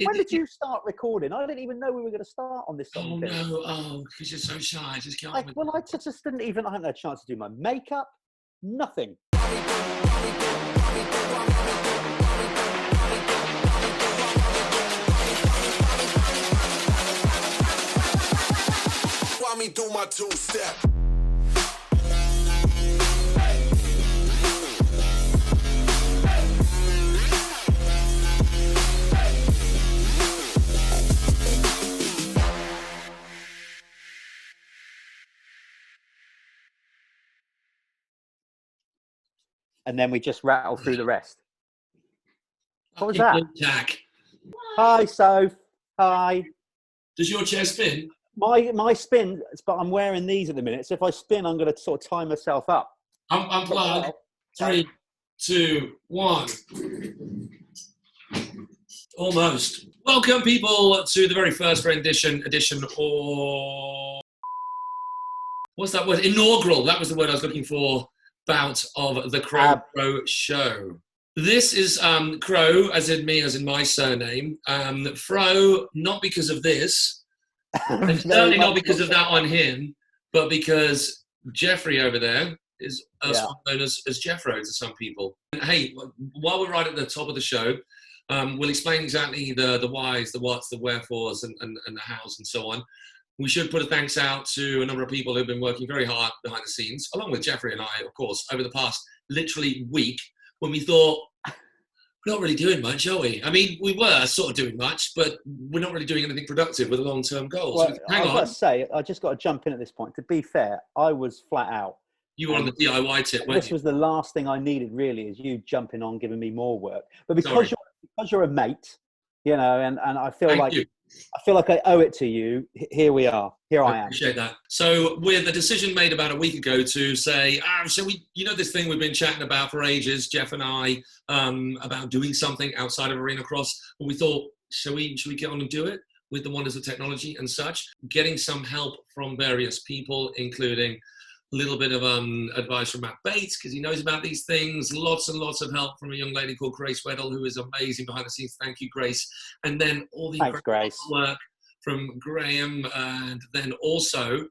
When did you start recording? I didn't even know we were going to start on this sort Oh of thing. no! Oh, because you're so shy. Just get on with it. Well, I just didn't even. I haven't had a chance to do my makeup. Nothing. Let me do my two-step. And then we just rattle through the rest. What was that? Jack. Hi, Soph. Hi. Does your chair spin? My spin, but I'm wearing these at the minute. So if I spin, I'm going to sort of tie myself up. Unplug. 3, 2, 1. Almost. Welcome, people, to the very first edition, or what's that word? Inaugural. That was the word I was looking for. Bout of the Crowfro show. This is Crow, as in me, as in my surname. Fro, not because of this, and certainly not because of that on him, but because Jeffrey over there is known as Jeffro to some people. And hey, while we're right at the top of the show, we'll explain exactly the whys, the whats, the wherefores, and the hows, and so on. We should put a thanks out to a number of people who've been working very hard behind the scenes, along with Jeffrey and I, of course, over the past literally week, when we thought, we're not really doing much, are we? I mean, we were sort of doing much, but we're not really doing anything productive with a long-term goal. Well, so hang on. I've got to say, I just got to jump in at this point. To be fair, I was flat out. You were on the DIY tip, weren't you? This was the last thing I needed, really, is you jumping on, giving me more work. But because you're a mate, you know, and I feel like I owe it to you. Here we are. Here I am. Appreciate that. So with a decision made about a week ago to say, shall we, you know, this thing we've been chatting about for ages, Jeff and I, about doing something outside of arena cross. But we thought, shall we get on and do it with the wonders of technology and such? Getting some help from various people, including a little bit of advice from Matt Bates, because he knows about these things. Lots and lots of help from a young lady called Grace Weddle, who is amazing behind the scenes. Thank you, Grace. And then all the work from Graham, and then also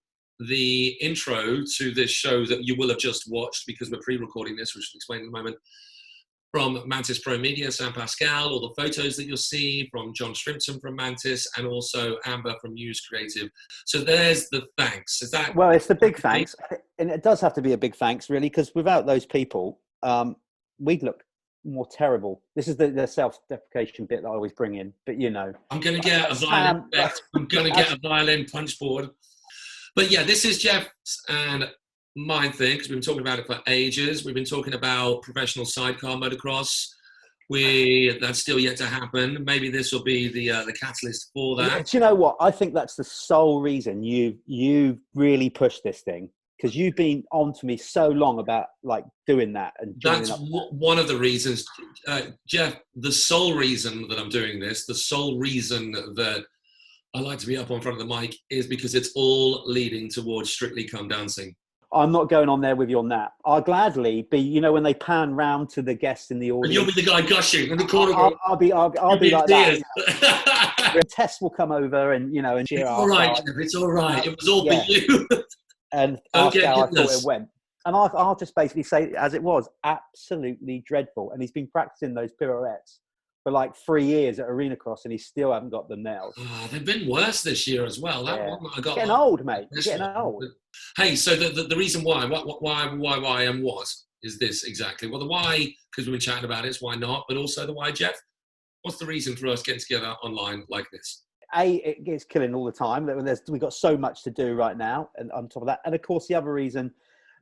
the intro to this show that you will have just watched, because we're pre-recording this, which I'll explain in a moment, from Mantis Pro Media, Sam Pascal, all the photos that you'll see from John Strimpton from Mantis, and also Amber from News Creative. So there's the thanks. Is that? Well, it's the big thanks. And it does have to be a big thanks, really, because without those people, we'd look more terrible. This is the self-deprecation bit that I always bring in, but you know. I'm going to get a violin I'm going to get a violin punch board. But yeah, this is Jeff's and mine thing, because we've been talking about it for ages. We've been talking about professional sidecar motocross. That's still yet to happen. Maybe this will be the catalyst for that. Yeah, do you know what? I think that's the sole reason you really pushed this thing, because you've been on to me so long about like doing that. And that's one of the reasons, Jeff. The sole reason that I'm doing this, the sole reason that I like to be up on front of the mic, is because it's all leading towards Strictly Come Dancing. I'm not going on there with you on that. I'll gladly be, you know, when they pan round to the guests in the audience. And you'll be the guy gushing in the corner. I'll be like that. You know. Tess will come over and, you know, and cheer. It's all right, Jeff, it's all right. It was all for you. And ask how I thought it went. And I'll just basically say, as it was, absolutely dreadful. And he's been practicing those pirouettes for like 3 years at Arena Cross, and he still haven't got them nailed. They've been worse this year as well. That one I got. Getting old, mate. You're getting old. Hey, so the reason why and what is this exactly? Well, the why, because we've been chatting about it, is why not, but also the why, Jeff. What's the reason for us getting together online like this? It gets killing all the time. We've got so much to do right now, and on top of that, and of course, the other reason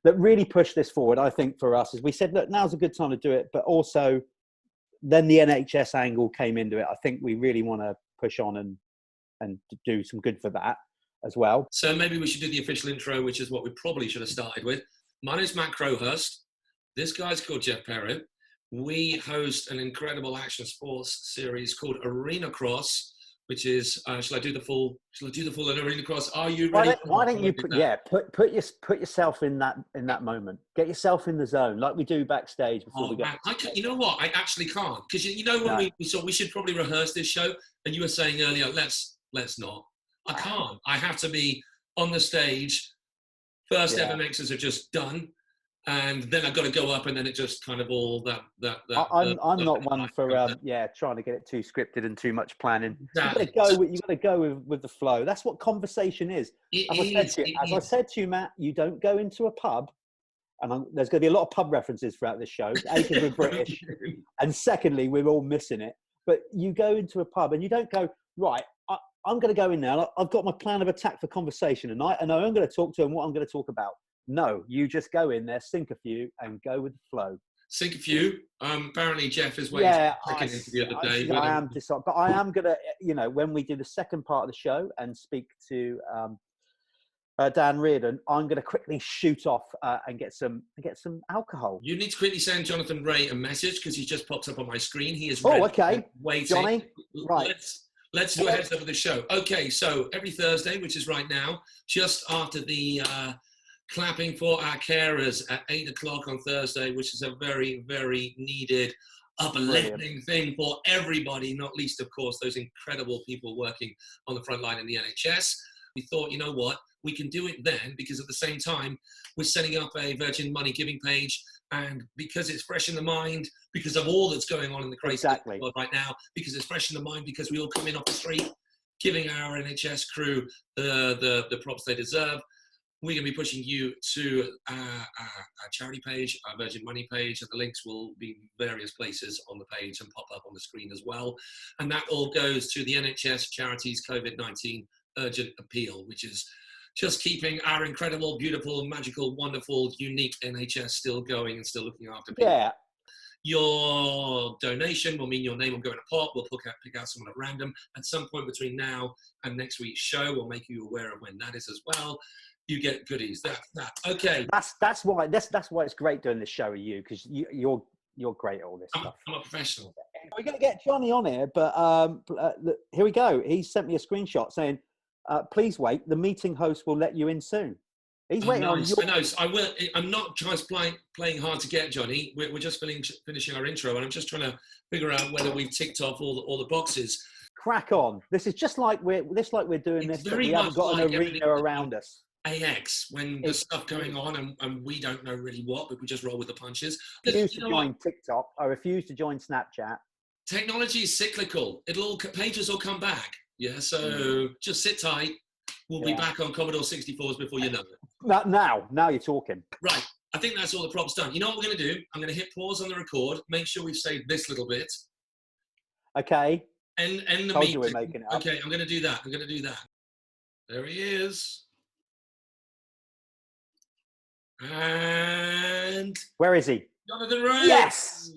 that really pushed this forward, I think, for us, is we said, look, now's a good time to do it, but also then the NHS angle came into it. I think we really want to push on and do some good for that as well. So maybe we should do the official intro, which is what we probably should have started with. My name's Matt Crowhurst. This guy's called Jeff Perret. We host an incredible action sports series called Arena Cross, which is shall I do the full arena cross? Are you ready? Why don't you put yourself in that moment. Get yourself in the zone like we do backstage before we go. Man, you know what? I actually can't, because you know when we thought we should probably rehearse this show, and you were saying earlier, let's not. I can't. I have to be on the stage. First ever mixes are just done. And then I've got to go up, and then it just kind of all that. I'm not one for trying to get it too scripted and too much planning. Exactly. You got to go with the flow. That's what conversation is. As I said to you, Matt, you don't go into a pub, and there's going to be a lot of pub references throughout this show. A, because we're British, and secondly, we're all missing it. But you go into a pub, and you don't go, right, I'm going to go in there. I've got my plan of attack for conversation tonight, and I'm going to talk to them what I'm going to talk about. No, you just go in there, sink a few, and go with the flow. Sink a few. Apparently, Jeff is waiting into the other day. I am decided, but I am gonna, when we do the second part of the show and speak to Dan Reardon, I'm gonna quickly shoot off and get some alcohol. You need to quickly send Jonathan Rea a message, because he just pops up on my screen. He is waiting. Johnny, right. Let's do a heads up of the show. Okay, so every Thursday, which is right now, just after the clapping for our carers at 8 o'clock on Thursday, which is a very, very needed uplifting thing for everybody, not least, of course, those incredible people working on the front line in the NHS. We thought, you know what, we can do it then, because at the same time, we're setting up a Virgin Money giving page, and because it's fresh in the mind, because of all that's going on in the crazy world right now, because it's fresh in the mind, because we all come in off the street, giving our NHS crew the props they deserve. We're going to be pushing you to our charity page, our Virgin Money page, and the links will be various places on the page and pop up on the screen as well. And that all goes to the NHS Charities COVID-19 Urgent Appeal, which is just keeping our incredible, beautiful, magical, wonderful, unique NHS still going and still looking after people. Yeah. Your donation will mean your name will go in a pot. We'll pick out someone at random at some point between now and next week's show. We'll make you aware of when that is as well. You get goodies. Okay. That's why it's great doing this show with you, because you're great at all this stuff. I'm a professional. We're going to get Johnny on here, but here we go. He sent me a screenshot saying, "Please wait. The meeting host will let you in soon." He's waiting on you. I know. I will. I'm not just playing hard to get, Johnny. We're just finishing our intro, and I'm just trying to figure out whether we've ticked off all the boxes. Crack on. This is just like we're doing this. But we haven't got an arena around us. AX, when there's stuff going on and we don't know really what, but we just roll with the punches. I refuse to join TikTok. I refuse to join Snapchat. Technology is cyclical. Pages will come back. Yeah, so just sit tight. We'll be back on Commodore 64s before you know it. Now you're talking. Right. I think that's all the props done. You know what we're going to do? I'm going to hit pause on the record. Make sure we've saved this little bit. Okay. End the Told meeting. you we're making it up. Okay, I'm going to do that. There he is. And where is he? Jonathan Rea. Yes.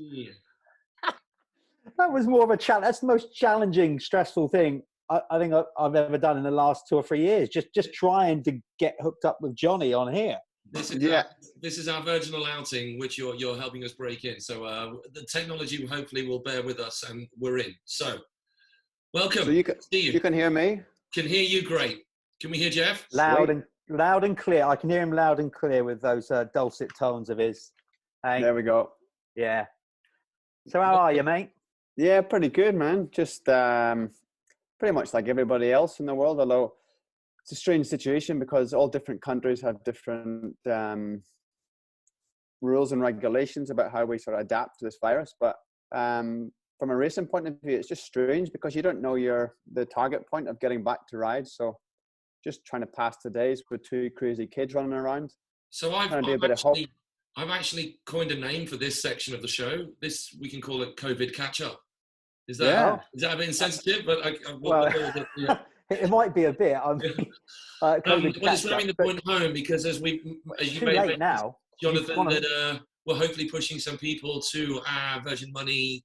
That was more of a challenge. That's the most challenging, stressful thing I think I've ever done in the last 2 or 3 years. Just trying to get hooked up with Johnny on here. This is our virginal outing, which you're helping us break in. So the technology hopefully will bear with us, and we're in. So welcome. So you can hear me? Can hear you great. Can we hear Jeff? Loud and clear. I can hear him loud and clear with those dulcet tones of his. Hey. There we go. Yeah. So how are you, mate? Yeah, pretty good, man. Just pretty much like everybody else in the world, although it's a strange situation because all different countries have different rules and regulations about how we sort of adapt to this virus. But from a racing point of view, it's just strange because you don't know the target point of getting back to ride. So just trying to pass the days with 2 crazy kids running around. So I've actually coined a name for this section of the show. We can call it COVID catch up. Is that a bit insensitive? But it might be a bit. But it's running the point home because as you may have now, Jonathan, that we're hopefully pushing some people to our Virgin Money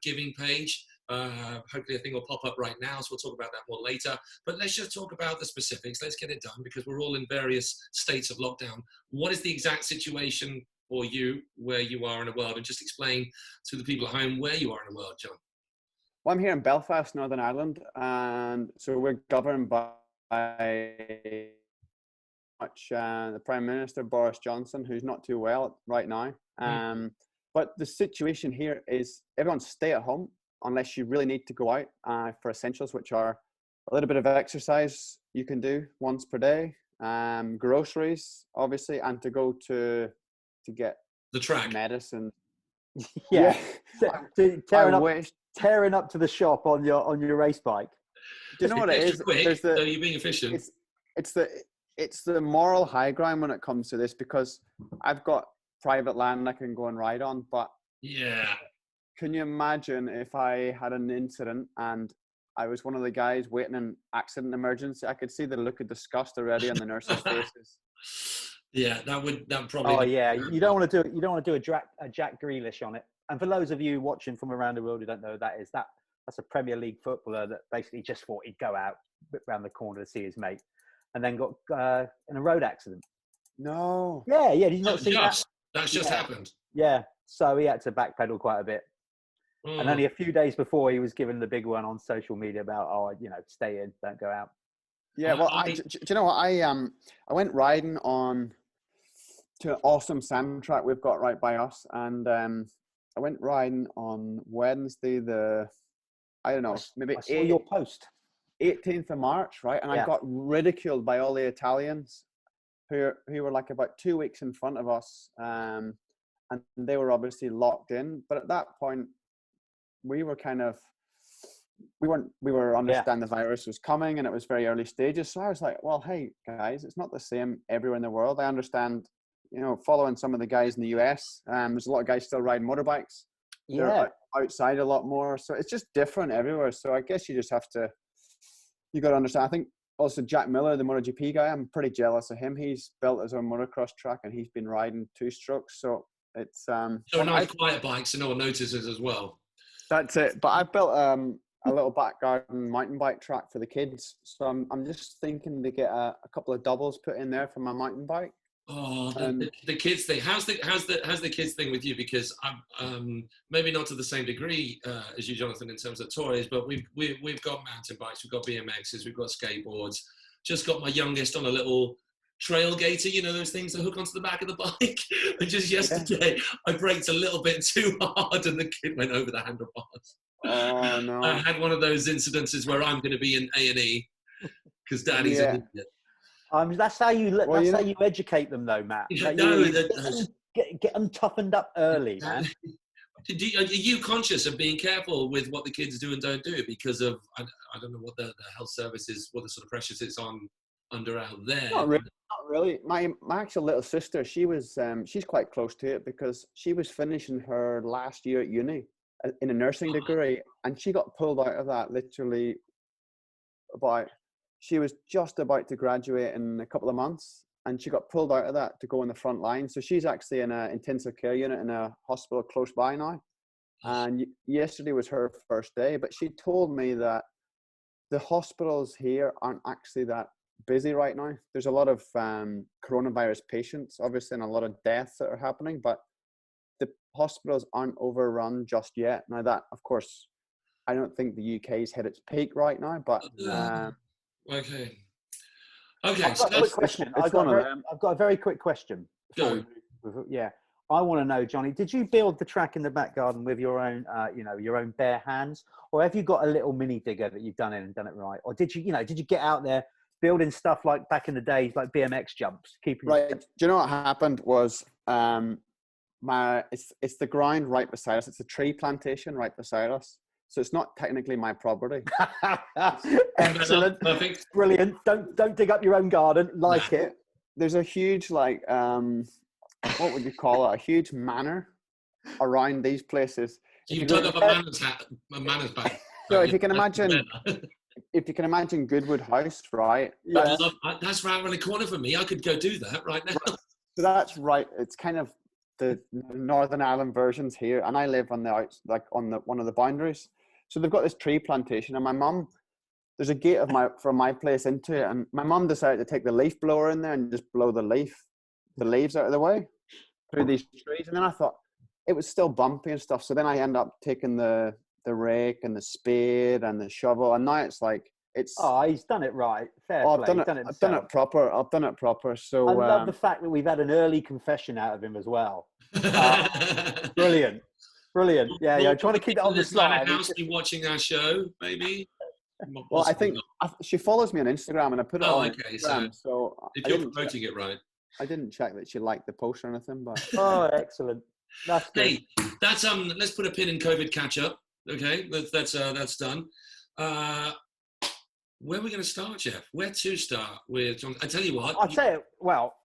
giving page. Hopefully a thing will pop up right now, so we'll talk about that more later. But let's just talk about the specifics. Let's get it done because we're all in various states of lockdown. What is the exact situation for you, where you are in the world? And just explain to the people at home where you are in the world, John. Well, I'm here in Belfast, Northern Ireland, and so we're governed by the Prime Minister, Boris Johnson, who's not too well right now. But the situation here is everyone stay at home unless you really need to go out for essentials, which are a little bit of exercise you can do once per day, groceries, obviously, and to go to get The track. medicine. Yeah. Tearing up to the shop on your race bike. Do you know what it is? Quick, so you're being efficient. It's the moral high ground when it comes to this, because I've got private land I can go and ride on, but yeah, can you imagine if I had an incident and I was one of the guys waiting in accident emergency? I could see the look of disgust already on the nurses' faces. Yeah, that probably. Oh yeah, you don't want to do a Jack Grealish on it. And for those of you watching from around the world who don't know who that is, that's a Premier League footballer that basically just thought he'd go out around the corner to see his mate, and then got in a road accident. No. Yeah. Did you not see that? That's just happened. Yeah. So he had to backpedal quite a bit. And only a few days before, he was given the big one on social media about, stay in, don't go out. Yeah. Well, do you know what? I went riding to an awesome sand track we've got right by us, and I went riding on Wednesday, maybe your post. 18th of March, right? And I got ridiculed by all the Italians who were like about 2 weeks in front of us, and they were obviously locked in. But at that point, we were understanding the virus was coming, and it was very early stages. So I was like, well, hey guys, it's not the same everywhere in the world. I understand, following some of the guys in the US, there's a lot of guys still riding motorbikes. They're outside a lot more, so it's just different everywhere. So I guess you just have to. You got to understand. I think also Jack Miller, the MotoGP guy, I'm pretty jealous of him. He's built his own motocross track and he's been riding two strokes. So it's so a nice quiet bike, so no one notices as well. That's it. But I've built a little back garden mountain bike track for the kids. So I'm just thinking to get a couple of doubles put in there for my mountain bike. Oh, the kids thing. How's the kids thing with you? Because I'm maybe not to the same degree as you, Jonathan, in terms of toys, but we've got mountain bikes, we've got BMXs, we've got skateboards. Just got my youngest on a little trail gator, those things that hook onto the back of the bike. And just yesterday, I braked a little bit too hard, and the kid went over the handlebars. Oh no! I had one of those incidences where I'm going to be in A&E because Daddy's an idiot. That's how you how you educate them, though, Matt. Get them toughened up early, man. Are you conscious of being careful with what the kids do and don't do because of I don't know what the health service is, what the sort of pressures it's on under out there? Not really. My actual little sister, she's quite close to it because she was finishing her last year at uni in a nursing degree, and she got pulled out of that literally she was just about to graduate in a couple of months, and she got pulled out of that to go in the front line. So she's actually in an intensive care unit in a hospital close by now. And yesterday was her first day, but she told me that the hospitals here aren't actually that busy right now. There's a lot of coronavirus patients, obviously, and a lot of deaths that are happening, but the hospitals aren't overrun just yet. Now that, of course, I don't think the UK's hit its peak right now, but Okay. I've got a very quick question. I want to know, Johnny, did you build the track in the back garden with your own, your own bare hands, or have you got a little mini digger that you've done it right, or did you get out there building stuff like back in the days, like BMX jumps? Do you know what happened was it's the ground right beside us. It's a tree plantation right beside us. So it's not technically my property. Excellent. Perfect. Brilliant. Don't dig up your own garden. Like it. There's a huge, what would you call it? A huge manor around these places. So you've dug up a manor's bag. So if you can imagine Goodwood House, right? Yeah. That's right around the corner for me. I could go do that right now. Right. So that's right. It's kind of the Northern Ireland versions here, and I live on one of the boundaries. So they've got this tree plantation, and my mum, there's a gate from my place into it, and my mum decided to take the leaf blower in there and just blow the leaves out of the way through these trees. And then I thought it was still bumpy and stuff, so then I end up taking the the rake and the spade and the shovel, and now it's like it's. Oh, he's done it right. Fair Oh, play. I've He's done it I've done himself. it proper. I've done it proper. So I love the fact that we've had an early confession out of him as well. Brilliant. Brilliant. Yeah, yeah. Trying to keep it on the slide. House be watching our show, maybe. Well, I think she follows me on Instagram, and I put it on okay. Instagram. So if you're promoting it right, I didn't check that she liked the post or anything. But oh, excellent. That's good. Hey, that's let's put a pin in COVID catch up. Okay, that's done. Where are we going to start, Jeff? Where to start with John? I tell you what. I'll tell you. Well,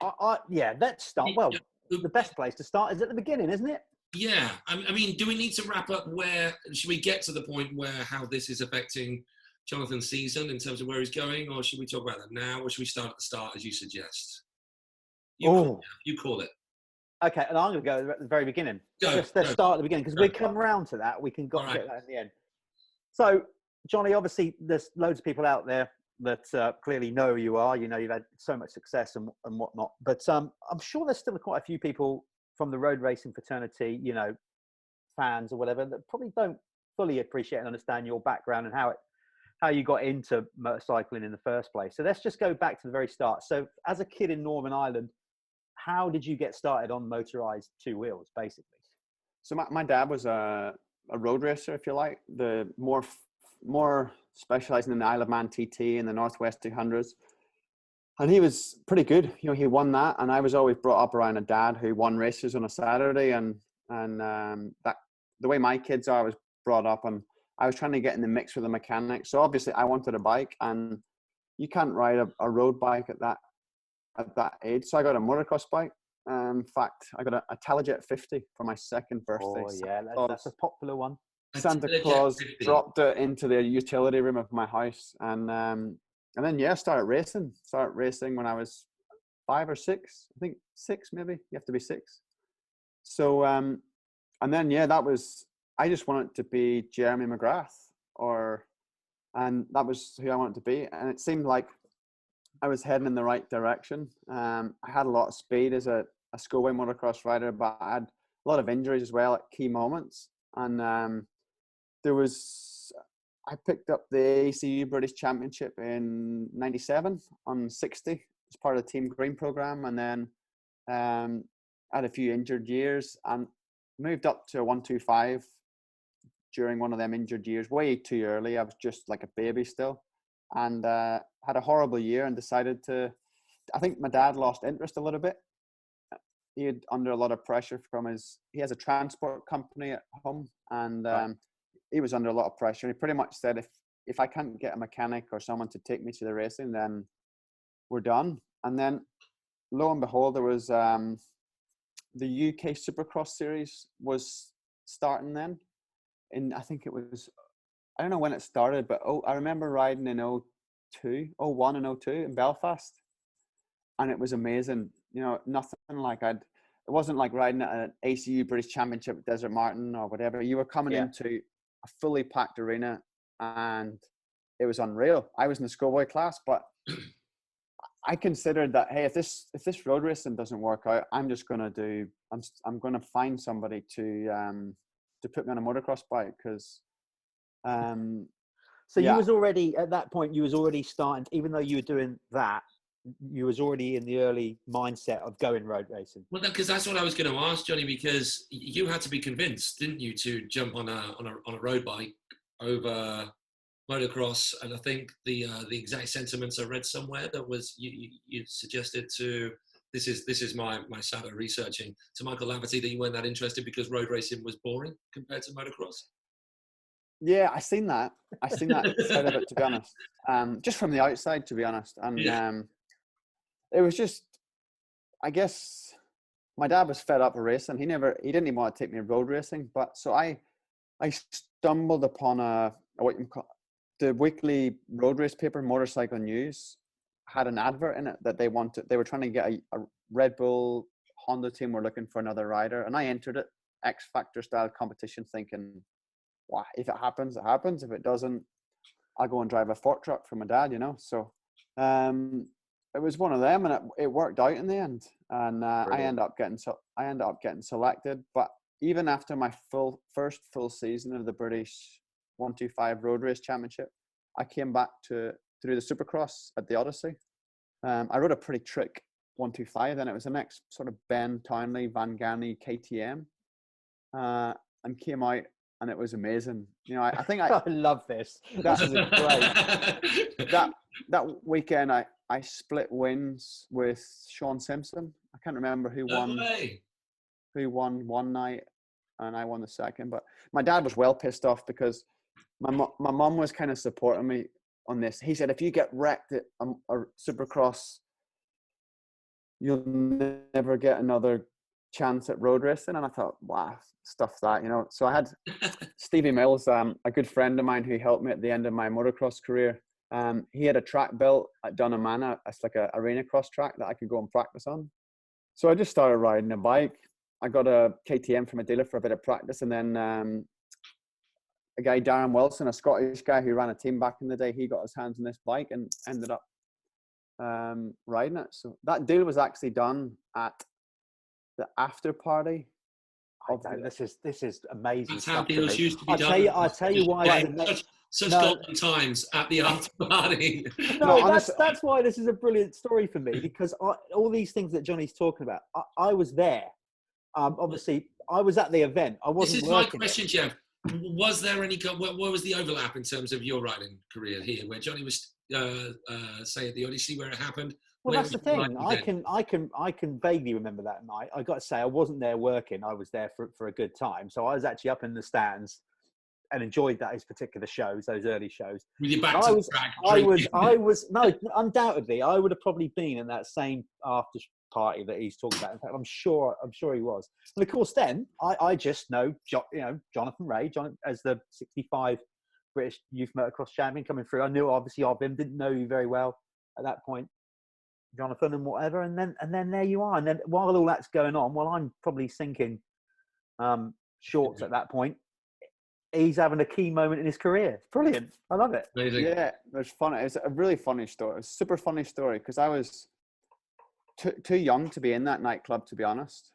yeah. Let's start. Well, the best place to start is at the beginning, isn't it? Yeah. I mean, do we need to wrap up? Where should we get to the point where how this is affecting Jonathan's season in terms of where he's going, or should we talk about that now, or should we start at the start as you suggest? You call it. Okay, and I'm going to go at the very beginning. Let's start at the beginning, because we come round to that. We can get that in the end. So, Johnny, obviously, there's loads of people out there that clearly know who you are. You know, you've had so much success and whatnot. But I'm sure there's still quite a few people from the road racing fraternity, you know, fans or whatever, that probably don't fully appreciate and understand your background and how you got into motorcycling in the first place. So let's just go back to the very start. So as a kid in Northern Ireland, how did you get started on motorized two wheels, basically? So my dad was a road racer, if you like, the more specializing in the Isle of Man TT and the Northwest 200s. And he was pretty good. You know, he won that. And I was always brought up around a dad who won races on a Saturday. And that the way my kids are, I was brought up, and I was trying to get in the mix with the mechanics. So obviously I wanted a bike, and you can't ride a road bike at that age. So I got a motocross bike. In fact, I got a Telejet 50 for my second birthday. Oh, yeah, that's a popular one. Santa Claus dropped it into the utility room of my house. And then, yeah, started racing when I was 5 or 6. I think 6, maybe. You have to be 6. So, and then, yeah, I just wanted to be Jeremy McGrath, and that was who I wanted to be. And it seemed like I was heading in the right direction. I had a lot of speed as a schoolway motocross rider, but I had a lot of injuries as well at key moments. And I picked up the ACU British Championship in '97 on 60 as part of the Team Green program, and then had a few injured years and moved up to a 125 during one of them injured years, way too early. I was just like a baby still, and had a horrible year and decided to. I think my dad lost interest a little bit. He had under a lot of pressure from he has a transport company at home, and he was under a lot of pressure. And he pretty much said, if I can't get a mechanic or someone to take me to the racing, then we're done. And then lo and behold, there was the UK Supercross series was starting then. I think it was, I don't know when it started, but I remember riding in 01 and 02 in Belfast. And it was amazing. You know, nothing like it wasn't like riding at an ACU British Championship at Desert Martin or whatever. You were coming into a fully packed arena, and it was unreal. I was in the schoolboy class, but I considered that, hey, if this road racing doesn't work out, I'm just gonna I'm gonna find somebody to put me on a motocross bike, because so you was already at that point, you was already starting, even though you were doing that, you was already in the early mindset of going road racing. Well, because that's what I was going to ask, Johnny, because you had to be convinced, didn't you, to jump on a road bike over motocross? And I think the exact sentiments I read somewhere that was you suggested to this is my shadow researching to Michael Laverty that you weren't that interested because road racing was boring compared to motocross. Yeah, I seen that side of it, to be honest. Just from the outside, to be honest, and it was just, I guess, my dad was fed up with racing. He didn't even want to take me road racing. But so I stumbled upon the weekly road race paper, Motorcycle News, had an advert in it that they were trying to get a Red Bull Honda team were looking for another rider, and I entered it, X Factor style competition, thinking, wow, if it happens, it happens. If it doesn't, I'll go and drive a fork truck for my dad, you know. So it was one of them, and it worked out in the end. And I ended up getting selected. But even after my first full season of the British 125 road race championship, I came back through the Supercross at the Odyssey. I rode a pretty trick 125. Then it was the next sort of Ben Townley, Van Gani, KTM, and came out, and it was amazing. You know, I think I love this. This is great. That weekend, I split wins with Sean Simpson. I can't remember who won one night, and I won the second. But my dad was well pissed off because my mum was kind of supporting me on this. He said, if you get wrecked at a Supercross, you'll never get another chance at road racing. And I thought, wow, stuff that, you know. So I had Stevie Mills, a good friend of mine who helped me at the end of my motocross career. He had a track built at Dunnamana. It's like a arena cross track that I could go and practice on. So I just started riding a bike. I got a KTM from a dealer for a bit of practice, and then a guy, Darren Wilson, a Scottish guy who ran a team back in the day, he got his hands on this bike and ended up riding it. So that deal was actually done at the after party. This is amazing. That's how deals used to be done. I'll tell you why. Such golden times at the after party. That's why this is a brilliant story for me, because all these things that Johnny's talking about, I was there. Obviously, I was at the event. I wasn't. This is my question, Jeff. Was there any? What was the overlap in terms of your riding career here, where Johnny was, say, at the Odyssey, where it happened? Well, that's the thing. I can vaguely remember that night. I got to say, I wasn't there working. I was there for a good time. So I was actually up in the stands and enjoyed those particular shows, those early shows. With your back to the track. No, undoubtedly, I would have probably been in that same after party that he's talking about. In fact, I'm sure he was. And of course, then I just know, Jonathan Rea, as the 65 British Youth Motocross Champion coming through. I knew obviously of him, didn't know you very well at that point, Jonathan, and whatever. And then there you are. And then while all that's going on, while I'm probably sinking shorts at that point, he's having a key moment in his career. It's brilliant. I love it. Amazing. Yeah, it's funny. It's a really funny story. It's a super funny story because I was too young to be in that nightclub, to be honest,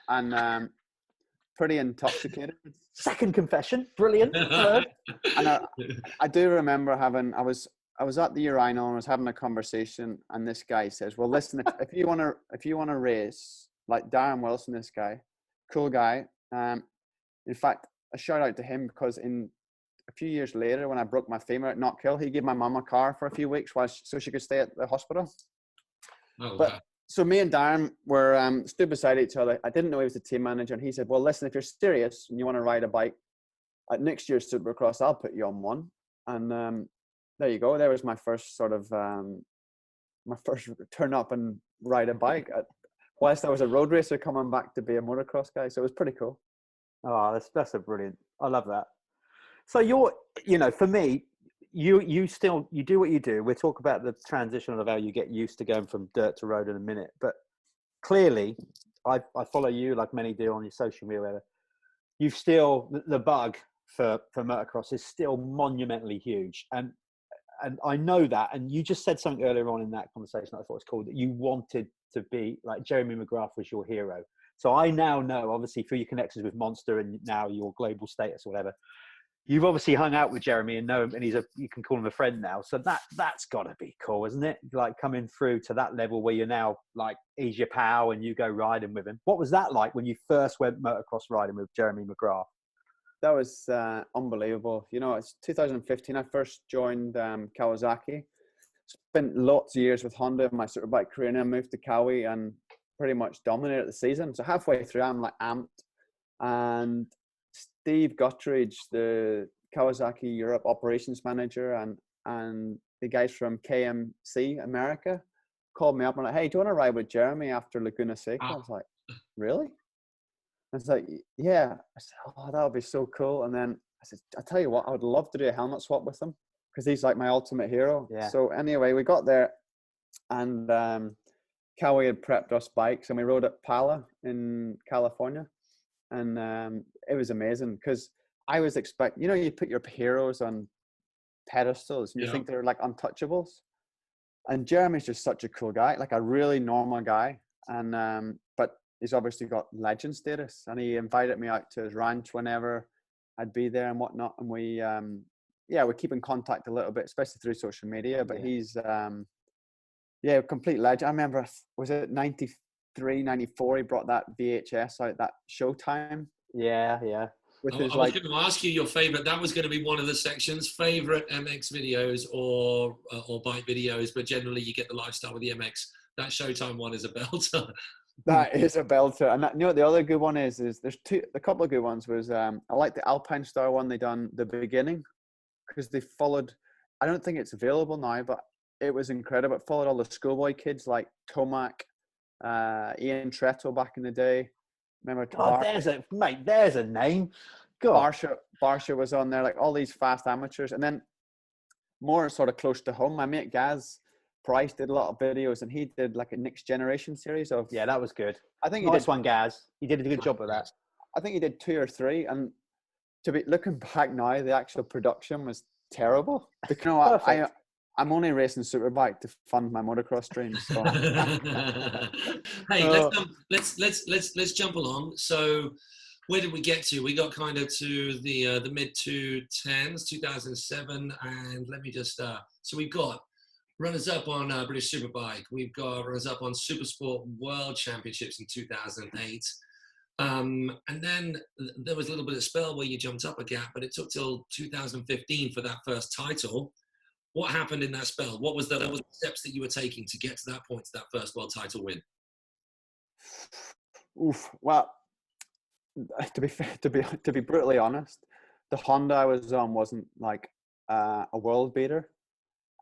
and pretty intoxicated. Second confession, brilliant. Third. And I do remember I was at the urinal and I was having a conversation, and this guy says, "Well, listen, if you want to race like Darren Wilson, this guy, cool guy. In fact, a shout out to him because a few years later, when I broke my femur at Knockhill, he gave my mum a car for a few weeks so she could stay at the hospital." Oh, but wow. So me and Darren were stood beside each other. I didn't know he was the team manager, and he said, "Well, listen, if you're serious and you want to ride a bike at next year's Supercross, I'll put you on one." And there you go. There was my first sort of my first turn up and ride a bike whilst I was a road racer coming back to be a motocross guy. So it was pretty cool. Oh, that's a brilliant. I love that. So for me, you do what you do. We'll talk about the transition of how you get used to going from dirt to road in a minute. But clearly, I follow you like many do on your social media. You've still, the bug for motocross is still monumentally huge. And I know that. And you just said something earlier on in that conversation that I thought was cool, that you wanted to be like Jeremy McGrath was your hero. So I now know, obviously, through your connections with Monster and now your global status or whatever, you've obviously hung out with Jeremy and know him, and you can call him a friend now. So that's got to be cool, isn't it? Like coming through to that level where you're now like, he's your pal and you go riding with him. What was that like when you first went motocross riding with Jeremy McGrath? That was unbelievable. It's 2015. I first joined Kawasaki. Spent lots of years with Honda in my superbike career, and then moved to Kawi and pretty much dominated the season. So halfway through, I'm like amped. And Steve Guttridge, the Kawasaki Europe operations manager, and the guys from KMC America called me up and like, "Hey, do you want to ride with Jeremy after Laguna Seca?" I was like, "Really?" I was like, "Yeah." I said, "Oh, that would be so cool." And then I said, "I tell you what, I would love to do a helmet swap with him because he's like my ultimate hero." Yeah. So anyway, we got there, and Kawi had prepped us bikes, and we rode at Pala in California. And it was amazing because I was expecting, you put your heroes on pedestals and you think they're like untouchables. And Jeremy's just such a cool guy, like a really normal guy. And but he's obviously got legend status. And he invited me out to his ranch whenever. I'd be there and whatnot. And we keep in contact a little bit, especially through social media. But he's complete legend. I remember, was it 93, 94? He brought that VHS out, that Showtime. Yeah. I was going to ask you your favorite. That was going to be one of the sections. Favorite MX videos or bike videos, but generally you get the lifestyle with the MX. That Showtime one is a belter. That is a belter. And you know what the other good one is there's a couple of good ones. Was I like the Alpine Star one they done the beginning, because they followed. I don't think it's available now, but it was incredible. It followed all the schoolboy kids like Tomac, Ian Tretto back in the day. Remember? God, there's a name. God. Barsha was on there, like all these fast amateurs. And then more sort of close to home, my mate Gaz Price did a lot of videos, and he did like a next generation series of. Yeah, that was good. I think nice one, Gaz. He did a good job with that. I think he did 2 or 3, and to be looking back now, the actual production was terrible. But you know what? I'm only racing superbike to fund my motocross dreams. So. Hey, let's jump along. So, where did we get to? We got kind of to the mid 2010s, 2007, and let me just. So we've got runners up on British Superbike. We've got runners up on Supersport World Championships in 2008. And then there was a little bit of spell where you jumped up a gap, but it took till 2015 for that first title. What happened in that spell? What was the steps that you were taking to get to that point, to that first world title win? Oof. Well, to be brutally honest, the Honda I was on wasn't like a world beater,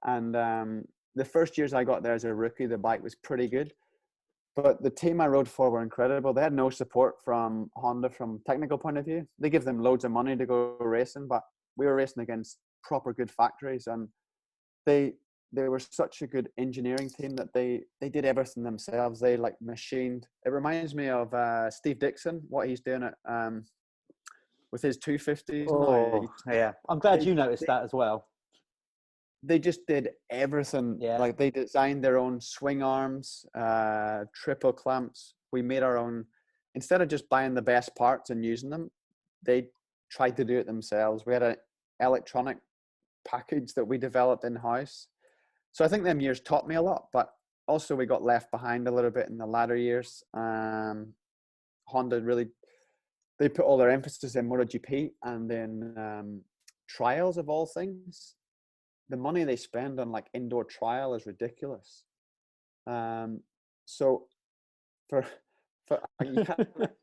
and the first years I got there as a rookie, the bike was pretty good, but the team I rode for were incredible. They had no support from Honda from technical point of view. They give them loads of money to go racing, but we were racing against proper good factories, and they were such a good engineering team that they did everything themselves. They like machined. It reminds me of Steve Dixon, what he's doing at with his 250s. Oh, yeah. I'm glad you noticed that as well. They just did everything. Yeah. Like they designed their own swing arms, triple clamps. We made our own. Instead of just buying the best parts and using them, they tried to do it themselves. We had an electronic package that we developed in-house. So I think them years taught me a lot, but also we got left behind a little bit in the latter years. Honda really, they put all their emphasis in MotoGP, and then trials of all things. The money they spend on like indoor trial is ridiculous. So for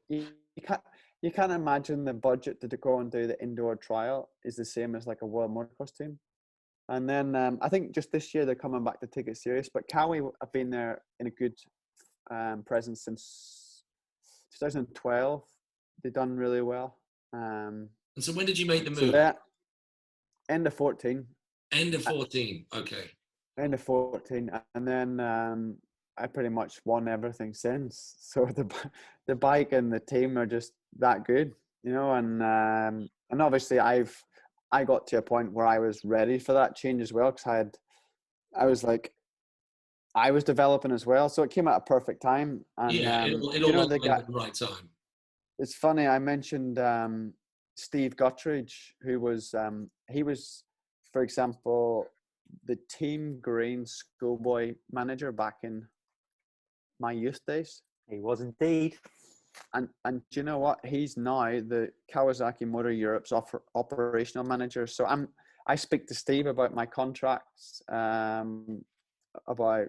you can't imagine the budget to go and do the indoor trial is the same as like a world motocross team. And then I think just this year they're coming back to take it serious. But Kawi have been there in a good presence since 2012. They've done really well. And so when did you make the move? So end of 14. End of 14, okay. End of 14. And then I pretty much won everything since. So the bike and the team are just that good, you know. And obviously I got to a point where I was ready for that change as well, because I was developing as well, so it came at a perfect time. And it all at the right time. It's funny, I mentioned Steve Guttridge, who was he was, for example, the Team Green schoolboy manager back in my youth days. He was indeed. And do you know what? He's now the Kawasaki Motor Europe's operational manager. So I speak to Steve about my contracts, about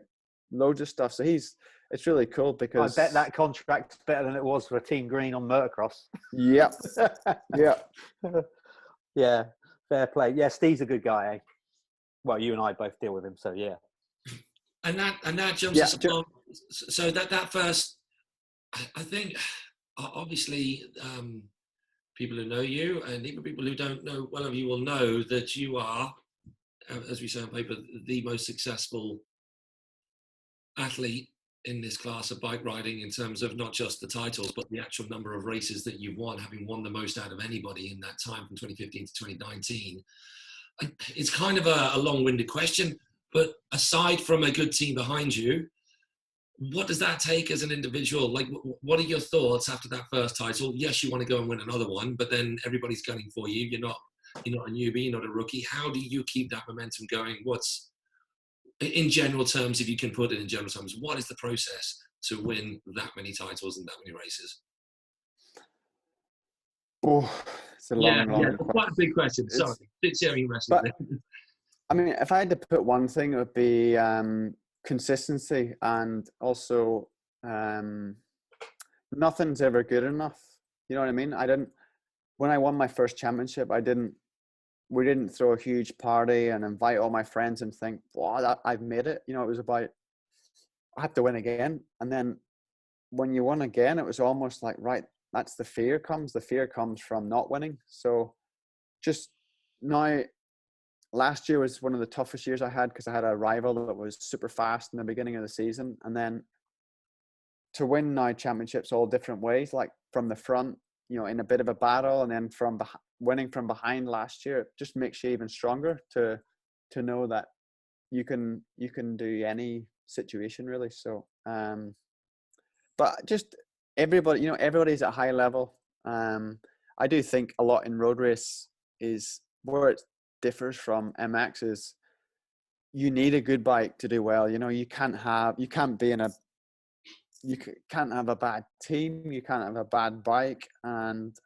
loads of stuff. So it's really cool because I bet that contract's better than it was for Team Green on motocross. Yep. Yeah. Yeah. Fair play. Yeah, Steve's a good guy. Eh? Well, you and I both deal with him, so yeah. And that jumps us along. So that first, I think, obviously, people who know you and even people who don't know one of you will know that you are, as we say on paper, the most successful athlete in this class of bike riding in terms of not just the titles, but the actual number of races that you've won, having won the most out of anybody in that time from 2015 to 2019. It's kind of a long-winded question, but aside from a good team behind you, what does that take as an individual? Like, what are your thoughts after that first title? Yes, you want to go and win another one, but then everybody's gunning for you. You're not a newbie, you're not a rookie. How do you keep that momentum going? What's, in general terms, if you can put it in general terms, what is the process to win that many titles and that many races? Oh, it's a long It's quite a big question. Sorry, but, I mean, if I had to put one thing, it would be consistency, and also nothing's ever good enough. You know what I mean? When I won my first championship, we didn't throw a huge party and invite all my friends and think, wow, I've made it. You know, it was about, I have to win again. And then when you won again, it was almost like, right, that's the fear comes from not winning. So just now, last year was one of the toughest years I had, because I had a rival that was super fast in the beginning of the season. And then to win now championships all different ways, like from the front, you know, in a bit of a battle, and then from winning from behind last year, it just makes you even stronger to know that you can do any situation, really. So, but just everybody, you know, everybody's at a high level. I do think a lot in road race is where it differs from MX is you need a good bike to do well. You know, you can't have a bad team, you can't have a bad bike, and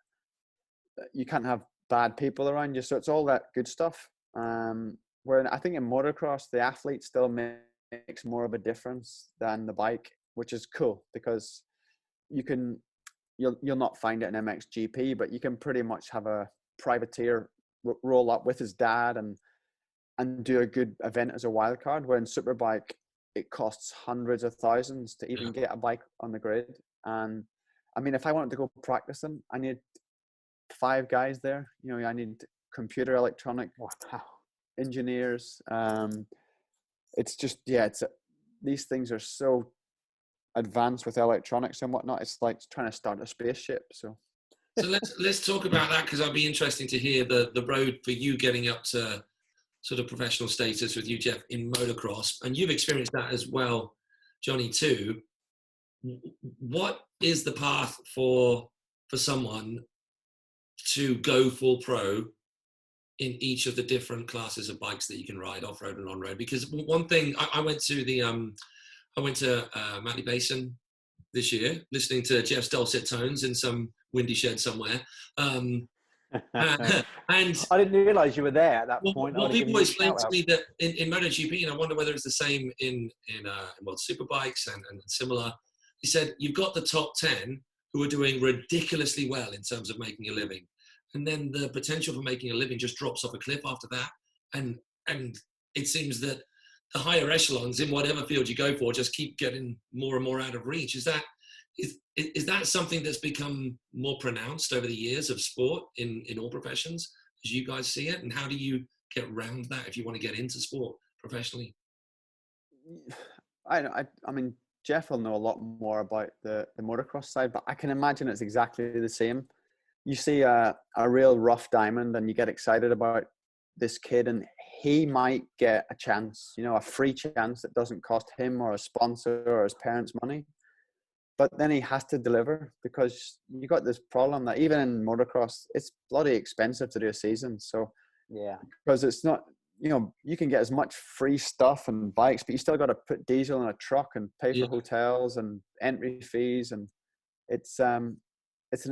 you can't have bad people around you. So it's all that good stuff. Where I think in motocross, the athlete still makes more of a difference than the bike, which is cool, because you'll not find it in MXGP, but you can pretty much have a privateer roll up with his dad and do a good event as a wild card, where in Superbike it costs hundreds of thousands to even get a bike on the grid. And I mean, if I wanted to go practicing, I need 5 guys there. You know, I need computer electronic engineers. It's just, these things are so advanced with electronics and whatnot. It's like trying to start a spaceship. So let's talk about that, because I'd be interesting to hear the road for you getting up to sort of professional status with you, Jeff, in motocross, and you've experienced that as well, Jonny, too. What is the path for someone to go full pro in each of the different classes of bikes that you can ride, off-road and on-road? Because one thing, I went to Manly Basin this year, listening to Jeff's dulcet tones in some windy shed somewhere. And I didn't realise you were there at that point. Well, people explained to me that in MotoGP, and I wonder whether it's the same in superbikes and similar. He said you've got the top 10 who are doing ridiculously well in terms of making a living, and then the potential for making a living just drops off a cliff after that. And it seems that the higher echelons in whatever field you go for just keep getting more and more out of reach. Is that something that's become more pronounced over the years of sport in all professions, as you guys see it? And how do you get around that if you want to get into sport professionally? I mean, Jeff will know a lot more about the motocross side, but I can imagine it's exactly the same. You see a real rough diamond and you get excited about this kid, and he might get a chance, you know, a free chance that doesn't cost him or a sponsor or his parents money. But then he has to deliver, because you got this problem that even in motocross, it's bloody expensive to do a season. So yeah, because it's not, you know, you can get as much free stuff and bikes, but you still got to put diesel in a truck and pay for hotels and entry fees, and it's an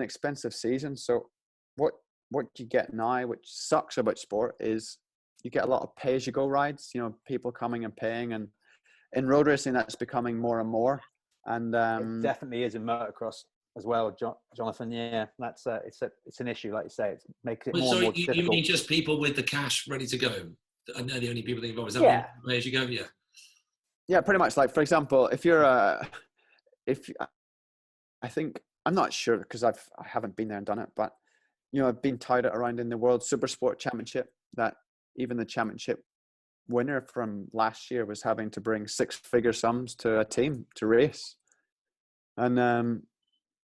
expensive season. So what you get now, which sucks about sport, is you get a lot of pay-as-you-go rides. You know, people coming and paying, and in road racing that's becoming more and more. And it definitely is in motocross as well, Jonathan. Yeah, that's it's an issue, like you say. It's making it more and more difficult. You mean just people with the cash ready to go? I know the only people involved. Is that yeah, as you go? Yeah, pretty much. Like, for example, if you're I think, I'm not sure because I haven't been there and done it, but you know, I've been touted around in the World Super Sport Championship that even the championship winner from last year was having to bring 6-figure sums to a team to race. And,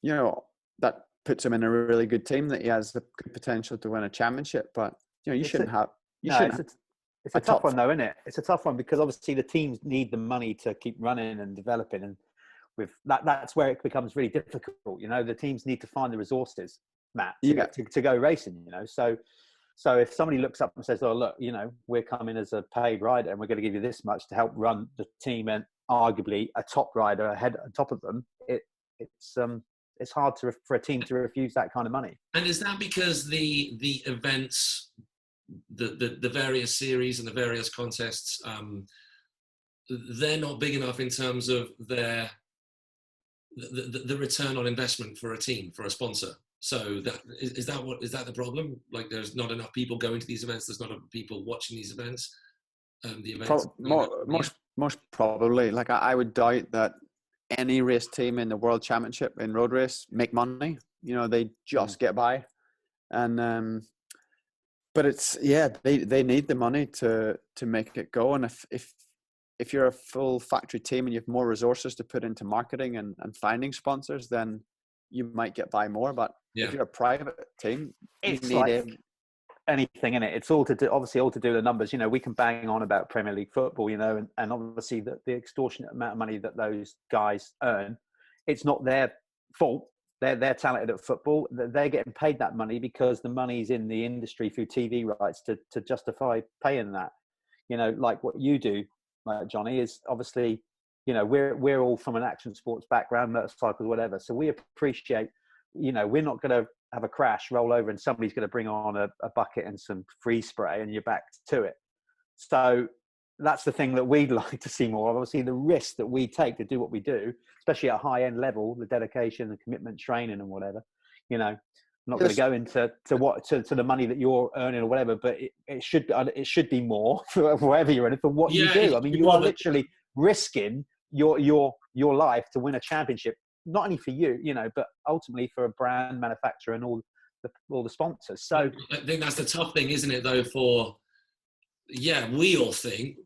you know, that puts him in a really good team that he has the good potential to win a championship. But, you know, it's a tough one though, isn't it? It's a tough one because obviously the teams need the money to keep running and developing. And with that. That's where it becomes really difficult. You know, the teams need to find the resources, Matt, to go racing. You know, so if somebody looks up and says, "Oh, look, you know, we're coming as a paid rider and we're going to give you this much to help run the team and arguably a top rider ahead on top of them," it's hard for a team to refuse that kind of money. And is that because the events, the various series and the various contests, they're not big enough in terms of the return on investment for a team, for a sponsor? So is that the problem? Like, there's not enough people going to these events. There's not enough people watching these events. The events. Most probably. Like, I would doubt that any race team in the World Championship in road race make money. You know, they just get by, and but it's they need the money to make it go. And if you're a full factory team and you have more resources to put into marketing and finding sponsors, then you might get by more. But if you're a private team, it's you need anything in it. It's all to do with the numbers. You know, we can bang on about Premier League football, you know, and obviously the extortionate amount of money that those guys earn, it's not their fault. They're talented at football. They're getting paid that money because the money's in the industry through TV rights to justify paying that. You know, like what you do, like Jonny, is obviously, you know, we're all from an action sports background, motorcycles, whatever. So we appreciate, you know, we're not going to have a crash, roll over, and somebody's going to bring on a bucket and some freeze spray and you're back to it. So that's the thing that we'd like to see more. Obviously, the risk that we take to do what we do, especially at a high-end level, the dedication, the commitment, training, and whatever. You know, I'm not going to go into the money that you're earning or whatever, but it should be more for whatever you're earning for what you do. I mean, you are literally risking your life to win a championship. Not only for you, you know, but ultimately for a brand manufacturer and all the sponsors. So I think that's the tough thing, isn't it? Though, we all think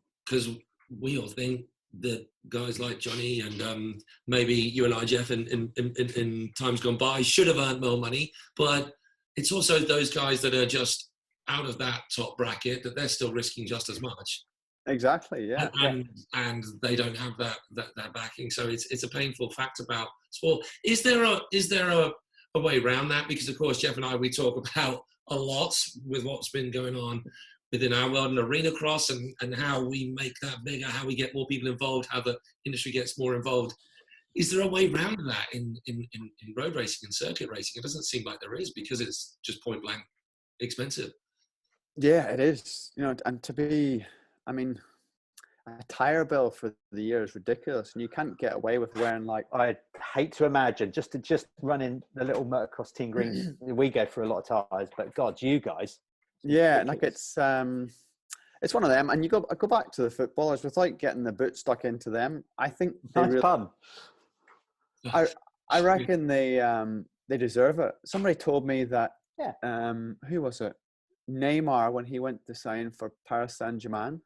that guys like Jonny and maybe you and I, Jeff, in times gone by, should have earned more money. But it's also those guys that are just out of that top bracket that they're still risking just as much. Exactly, yeah. And they don't have that backing, so it's a painful fact about sport. Is there a way around that? Because of course, Jeff and I, we talk about a lot with what's been going on within our world and arena cross, and how we make that bigger, how we get more people involved, how the industry gets more involved. Is there a way around that in road racing and circuit racing? It doesn't seem like there is, because it's just point blank expensive. Yeah, it is. You know, and to be, I mean, a tire bill for the year is ridiculous, and you can't get away with wearing, like, I hate to imagine just running the little motocross team green. We go through a lot of tires, but God, you guys. Yeah, like it's one of them. And you go back to the footballers without getting the boot stuck into them. I think nice pun. I reckon they deserve it. Somebody told me that. Who was it? Neymar, when he went to sign for Paris Saint-Germain,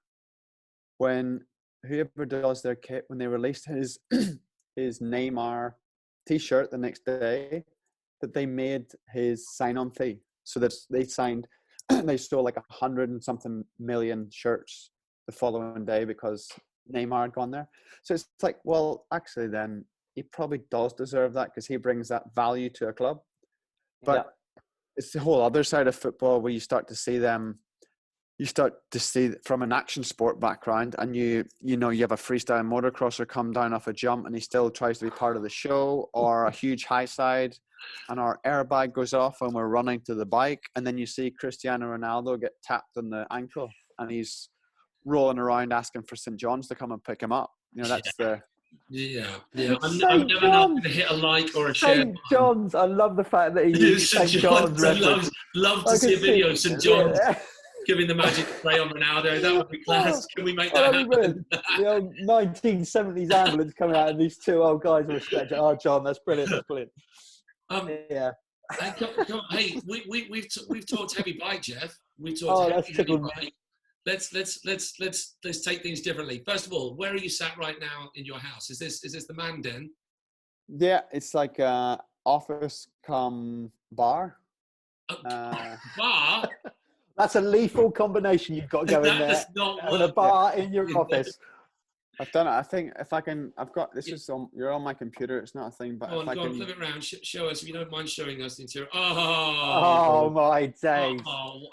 when whoever does their kit, when they released his Neymar T-shirt the next day, that they made his sign-on fee. So that they signed, they stole like 100 and something million shirts the following day because Neymar had gone there. So it's like, well, actually, then he probably does deserve that because he brings that value to a club. But it's the whole other side of football where you start to see from an action sport background, and you have a freestyle motocrosser come down off a jump and he still tries to be part of the show, or a huge high side and our airbag goes off and we're running to the bike, and then you see Cristiano Ronaldo get tapped on the ankle and he's rolling around asking for St. John's to come and pick him up. You know, that's the... Yeah. I'm never not going to hit a like or a share. St. John's. I love the fact that he used St. John's. Love to see a video of St. John's giving the magic spray on Ronaldo. That would be class. Can we make that happen? The old 1970s ambulance coming out and these two old guys with a stretcher. Oh, John, that's brilliant. That's brilliant. Yeah. Hey, we've talked heavy bike, Jeff. We've talked heavy bike. Let's take things differently. First of all, where are you sat right now in your house? Is this the man den? Yeah, it's like a office cum bar. Bar? That's a lethal combination you've got going there. With a bar in your office. I've done it. I think if I can, I've got this. Is on. You're on my computer. It's not a thing, but Go if on, I go can. on, flip it around. Show us if you don't mind showing us the interior. Oh my days! Oh.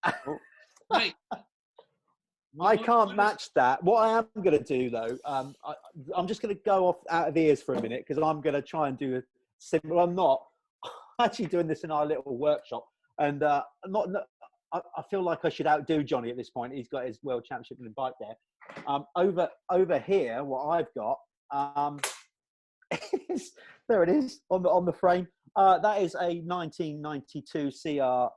Oh. Mate, I can't match that. What I am going to do though, I'm just going to go off out of ears for a minute because I'm going to try and do a simple. I'm not actually doing this in our little workshop, and I feel like I should outdo Johnny at this point. He's got his world championship in the bike there. Over here, what I've got is, there it is on the frame. That is a 1992 CR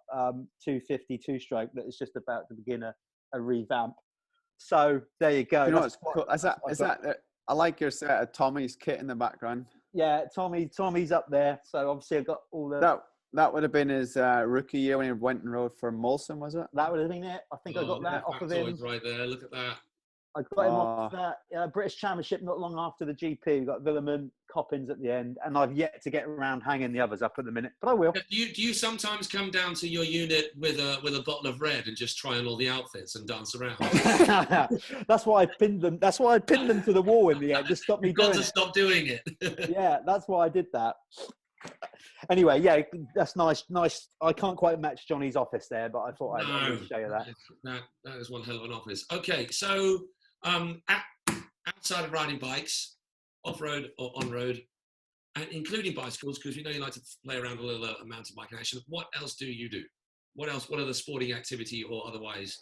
250 two-stroke that is just about to begin a revamp. So there you go. You know what's cool? Is that? I like your set of Tommy's kit in the background. Yeah, Tommy's up there. So obviously I've got all the. That would have been his rookie year when he went and rode for Molson, was it? That would have been it. I think I got that off of him. Right there. Look at that. I got him off that British Championship not long after the GP. We got Villeman, Coppins at the end, and I've yet to get around hanging the others up at the minute, but I will. Do you sometimes come down to your unit with a bottle of red and just try on all the outfits and dance around? That's why I pinned them. That's why I pinned them to the wall in the end. Just stop me You've doing got to it. stop doing it. Yeah, that's why I did that. Anyway, yeah, that's nice. I can't quite match Johnny's office there, but I thought I'd show you that. That is one hell of an office. Okay, so outside of riding bikes, off-road or on-road, and including bicycles, because we know you like to play around a little mountain bike action, what else do you do? What other sporting activity or otherwise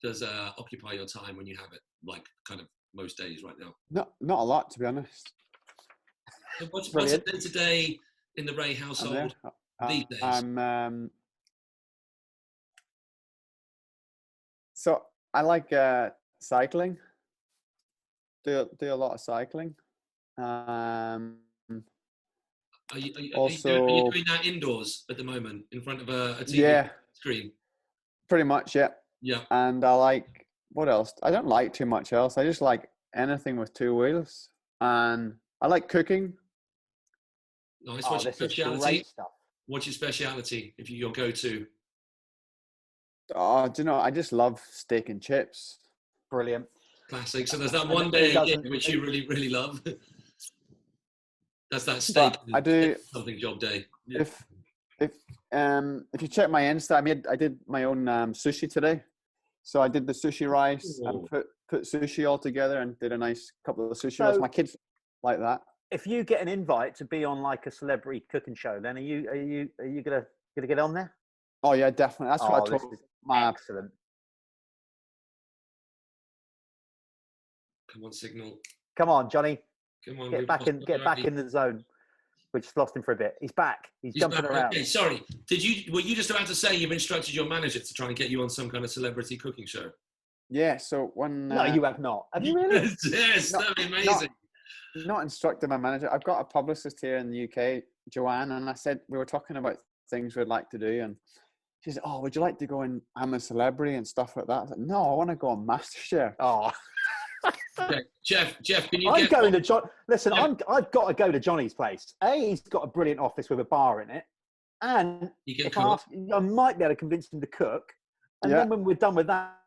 does occupy your time when you have it, like kind of most days right now? Not a lot, to be honest. So what's a day-to-day in the Rea household these days? So I like cycling. Do a lot of cycling. Are you also doing that indoors at the moment in front of a TV screen? Pretty much, yeah. Yeah. And I like, what else? I don't like too much else. I just like anything with two wheels. And I like cooking. Nice. What's your speciality? What's your speciality if your go-to? Oh, do you know, I just love steak and chips. Brilliant. Classic. So there's that one day a year which you really, really love. That's that steak. I do something job day. Yeah. If you check my Insta, I did my own sushi today. So I did the sushi rice and put sushi all together and did a nice couple of sushi rice. My kids like that. If you get an invite to be on like a celebrity cooking show, then are you gonna get on there? Oh yeah, definitely. That's what I told my. Excellent. Come on, signal. Come on, Johnny. Come on. Get back in the zone. We just lost him for a bit. He's back. He's jumping around. Okay, sorry. Were you just about to say you've instructed your manager to try and get you on some kind of celebrity cooking show? Yeah. So when no, you have not. Have you really? Yes, that'd be amazing. Not instructed my manager. I've got a publicist here in the UK, Joanne, and I said we were talking about things we'd like to do, and she said, "Oh, would you like to go in? I'm a Celebrity and stuff like that." I said, "No, I want to go on MasterChef." Oh. Okay. Jeff, can you? I'm going to John. Listen, yeah. I've got to go to Johnny's place. He's got a brilliant office with a bar in it, and I might be able to convince him to cook. And then when we're done with that,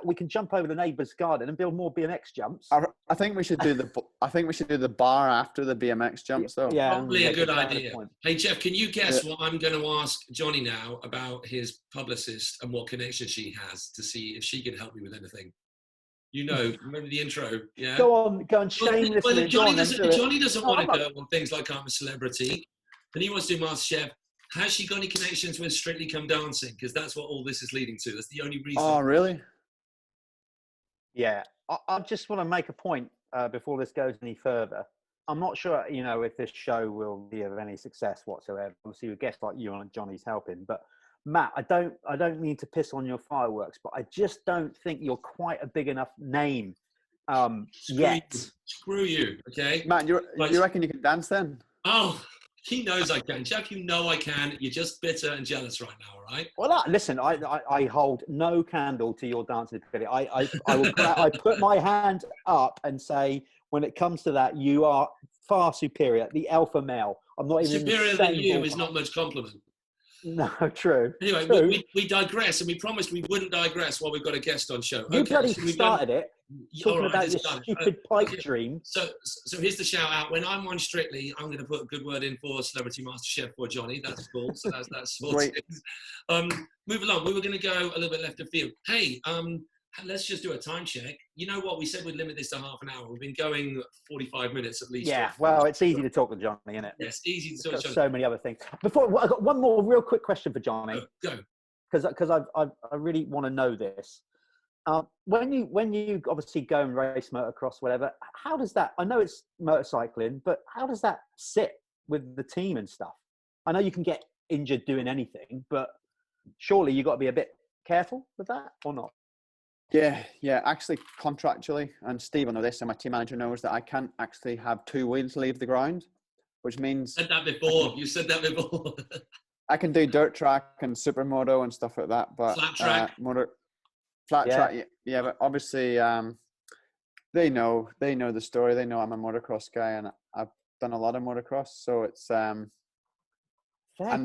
we can jump over the neighbour's garden and build more BMX jumps. I think we should do the bar after the BMX jumps, though. Yeah, probably a good idea. Hey Jeff, can you guess what I'm going to ask Johnny now about his publicist and what connection she has to see if she can help me with anything? You know, remember the intro? Yeah. Go on, shamelessly. Well, Johnny doesn't want to go on things like I'm a Celebrity, and he wants to do MasterChef. Has she got any connections with Strictly Come Dancing? Because that's what all this is leading to. That's the only reason. Oh, really? Yeah. I just want to make a point before this goes any further. I'm not sure, if this show will be of any success whatsoever. Obviously, a guest like you and Johnny's helping, but Matt, I don't mean to piss on your fireworks, but I just don't think you're quite a big enough name yet. Screw you, okay? Matt, you reckon you can dance then? Oh, he knows I can. Jeff, you know I can. You're just bitter and jealous right now, all right? Well, listen, I hold no candle to your dancing ability. I put my hand up and say, when it comes to that, you are far superior, the alpha male. I'm not even superior than you is not much compliment. No, true. Anyway, True. we digress, and we promised we wouldn't digress while we've got a guest on show. You bloody so we've started it. Talking all right, about this your is done. stupid pipe Okay. dream. So here's the shout out. When I'm on Strictly, I'm going to put a good word in for Celebrity Master Chef for Johnny. That's cool. So that's sorted. Move along. We were going to go a little bit left of field. Hey, let's just do a time check. You know what? We said we'd limit this to half an hour. We've been going 45 minutes at least. Yeah, well, it's easy to talk to Johnny, isn't it? Yes, easy to talk to Johnny. So many other things. Before, I got one more real quick question for Johnny. Go. Because I really want to know this. When you obviously go and race motocross, whatever, how does that? I know it's motorcycling, but how does that sit with the team and stuff? I know you can get injured doing anything, but surely you got to be a bit careful with that, or not? Yeah. Actually, contractually, and Steve will know this, and my team manager knows that I can't actually have two wheels leave the ground, which means You said that before. I can do dirt track and supermoto and stuff like that, but Flat track. Flat track. Yeah, but obviously they know the story. They know I'm a motocross guy, and I've done a lot of motocross, so it's Well, I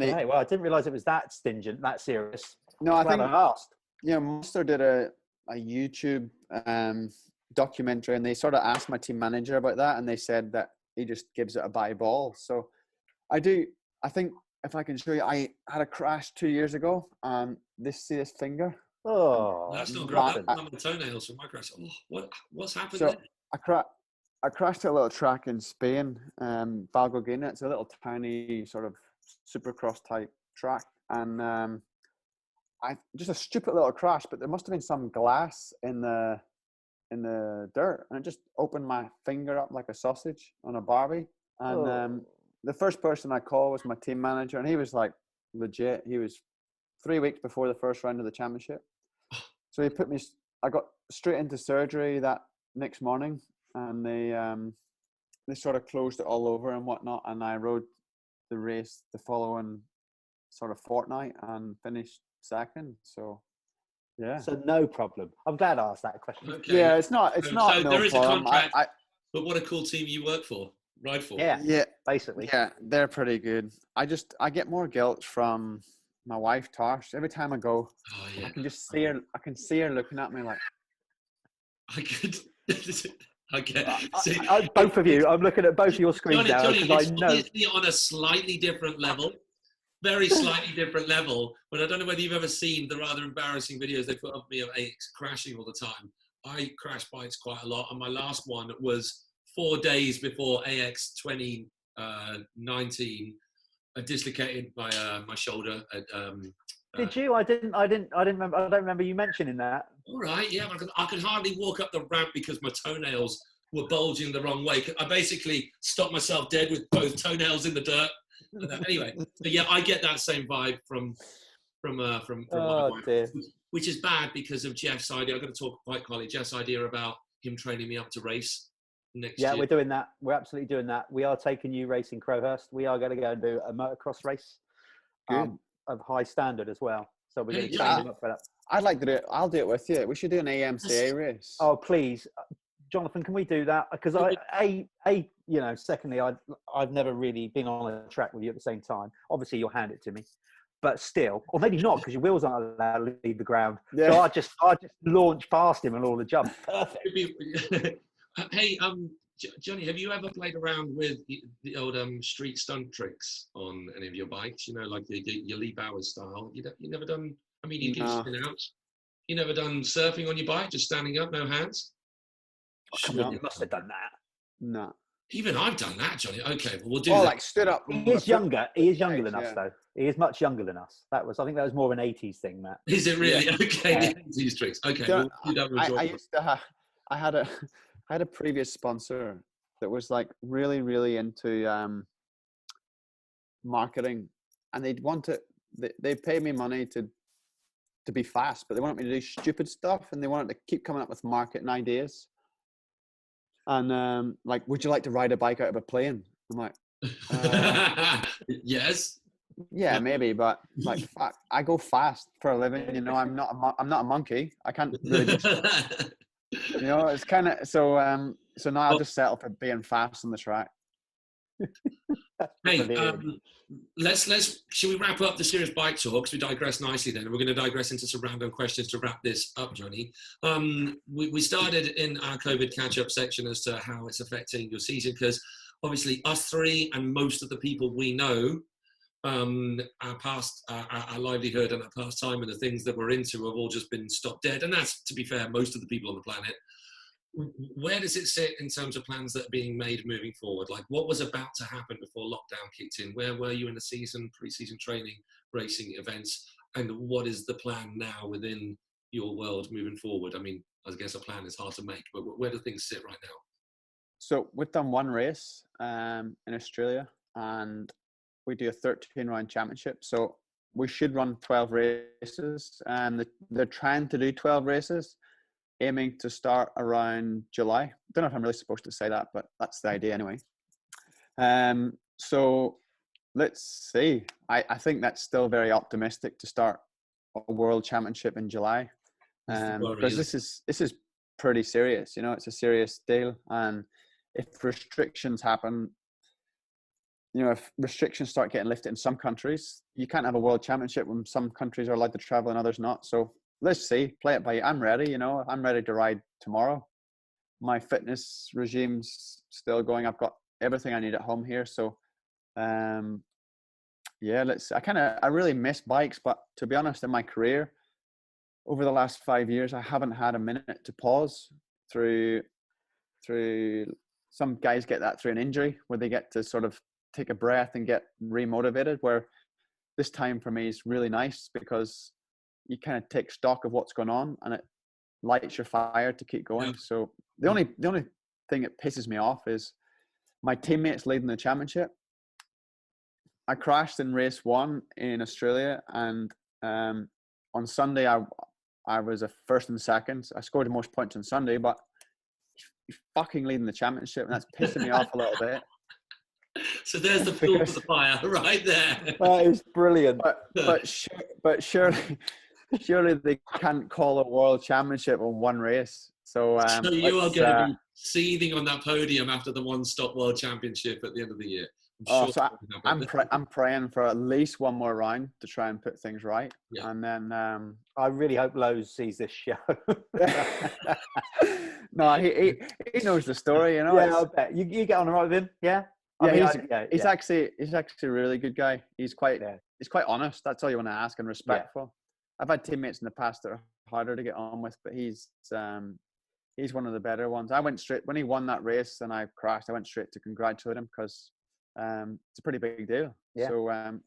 didn't realize it was that stingent, that serious. No, I think I asked. Monster did a YouTube documentary, and they sort of asked my team manager about that, and they said that he just gives it a by ball. So I think if I can show you, I had a crash 2 years ago. See this finger? Oh, that's not great. That's not the toenails from my crash. Oh, what's happened? So I crashed at a little track in Spain, Valgogina. It's a little tiny sort of supercross type track, and I just a stupid little crash. But there must have been some glass in the dirt, and it just opened my finger up like a sausage on a Barbie. And the first person I called was my team manager, and he was like legit. He was 3 weeks before the first round of the championship. So he put me, I got straight into surgery that next morning, and they sort of closed it all over and whatnot. And I rode the race the following sort of fortnight and finished second. So, yeah. So no problem. I'm glad I asked that question. Okay. Yeah, it's not. So no there is problem. a contract, but what a cool team you work for, ride for. Yeah, basically. Yeah, they're pretty good. I get more guilt from my wife, Tosh. Every time I go, I can just see her. I can see her looking at me like. I could. Okay. Both of you. I'm looking at both of your screens now because I know. Obviously on a slightly different level, very slightly different level. But I don't know whether you've ever seen the rather embarrassing videos they put up of me of AX crashing all the time. I crash bikes quite a lot, and my last one was 4 days before AX 2019. I dislocated my shoulder. Did you? I didn't remember. I don't remember you mentioning that. All right, yeah, I could hardly walk up the ramp because my toenails were bulging the wrong way. I basically stopped myself dead with both toenails in the dirt. Anyway, but yeah, I get that same vibe from my wife, dear. which is bad because of Jeff's idea. I'm going to talk quite quietly. Jeff's idea about him training me up to race next year. Yeah, we're doing that. We're absolutely doing that. We are taking you racing Crowhurst. We are going to go and do a motocross race of high standard as well. So we're going to train him up for that. I'd like to do it. I'll do it with you. We should do an AMCA race. Oh, please. Jonathan, can we do that? Because secondly, I've never really been on a track with you at the same time. Obviously, you'll hand it to me, but still, or maybe not, because your wheels aren't allowed to leave the ground. Yeah. So I just launch past him and all the jumps. Perfect. Hey, Johnny, have you ever played around with the old street stunt tricks on any of your bikes? You know, like your Lee Bowers style. You never done? I mean, you do spin outs. You never done surfing on your bike, just standing up, no hands? Oh, you must have done that. No. Even I've done that, Johnny. Okay, well, we'll do that. Like stood up. He is younger. He is younger than us, though. He is much younger than us. I think that was more of an 80s thing, Matt. Is it really? Yeah. Okay, these tricks. Okay, we'll do that with I used to have. I had a previous sponsor that was like really, really into marketing, and they paid me money to be fast, but they wanted me to do stupid stuff, and they wanted to keep coming up with marketing ideas. And like, would you like to ride a bike out of a plane? I'm like, yes. Yeah, maybe, but like, fuck, I go fast for a living. You know, I'm not a monkey. I can't really just, you know, it's kind of so. So now I'll just settle for being fast on the track. Hey, should we wrap up the serious bike talk? Because we digress nicely then. We're going to digress into some random questions to wrap this up, Jonny. We started in our COVID catch-up section as to how it's affecting your season, because obviously us three and most of the people we know, our livelihood and our pastime and the things that we're into have all just been stopped dead. And that's, to be fair, most of the people on the planet. Where does it sit in terms of plans that are being made moving forward? Like, what was about to happen before lockdown kicked in? Where were you in the season, pre-season training, racing events? And what is the plan now within your world moving forward? I mean, I guess a plan is hard to make, but where do things sit right now? So we've done one race in Australia, and we do a 13-round championship. So we should run 12 races, and they're trying to do 12 races, aiming to start around July. I don't know if I'm really supposed to say that, but that's the idea anyway. So let's see. I think that's still very optimistic to start a world championship in July, because this is pretty serious. You know, it's a serious deal, and if restrictions happen, you know, if restrictions start getting lifted in some countries, you can't have a world championship when some countries are allowed to travel and others not. So let's see, play it by ear. I'm ready, you know, I'm ready to ride tomorrow. My fitness regime's still going. I've got everything I need at home here. So, yeah, I really miss bikes, but to be honest, in my career, over the last 5 years, I haven't had a minute to pause through some guys get that through an injury where they get to sort of take a breath and get remotivated, where this time for me is really nice because you kind of take stock of what's going on and it lights your fire to keep going. So the only thing that pisses me off is my teammates leading the championship. I crashed in race 1 in Australia, and on Sunday I was a first and second. I scored the most points on Sunday, but he's fucking leading the championship, and that's pissing me off a little bit. So there's the fuel for the fire right there. That is brilliant. But surely they can't call a world championship on one race. So you are going to be seething on that podium after the one-stop world championship at the end of the year. I'm praying for at least one more round to try and put things right. Yeah. And then I really hope Lowe's sees this show. No, he knows the story, you know. Yeah, I bet. You get on all right with him, yeah? He's actually a really good guy. He's quite honest. That's all you want to ask, and respectful. Yeah. I've had teammates in the past that are harder to get on with, but he's one of the better ones. I went straight when he won that race and I crashed. I went straight to congratulate him because it's a pretty big deal. Yeah. So,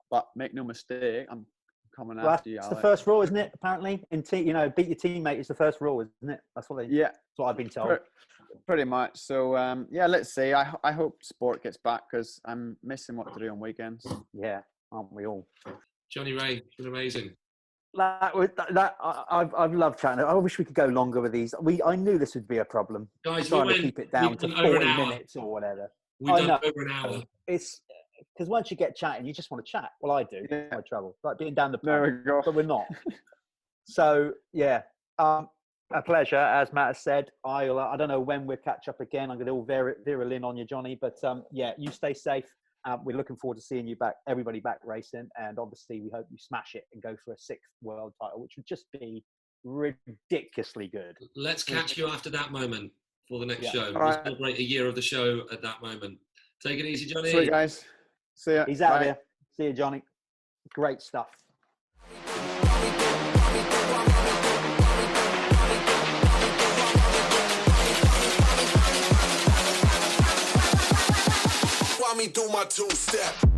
but make no mistake, I'm coming after you. It's the first rule, isn't it? Apparently, beat your teammate is the first rule, isn't it? That's what I've been told. Pretty much. So, let's see. I hope sport gets back because I'm missing what to do on weekends. Yeah, aren't we all? Jonny Rea, it's been amazing. I've loved chatting. I wish we could go longer with these. I knew this would be a problem. Guys, trying to keep it down to 40 minutes or whatever. We've done over an hour. It's because once you get chatting, you just want to chat. Well, I do. Yeah. No trouble. Like being down the pub, there we go. But we're not. So yeah, a pleasure. As Matt has said, I don't know when we'll catch up again. I'm going to all viral in on you, Jonny. But yeah, you stay safe. We're looking forward to seeing you back, everybody back racing, and obviously we hope you smash it and go for a 6th world title, which would just be ridiculously good. Let's catch you after that moment for the next show. All we'll celebrate a year of the show at that moment. Take it easy, Jonny. Sweet, guys. See ya. He's out of here. See you, Jonny. Great stuff. Me do my 2-step.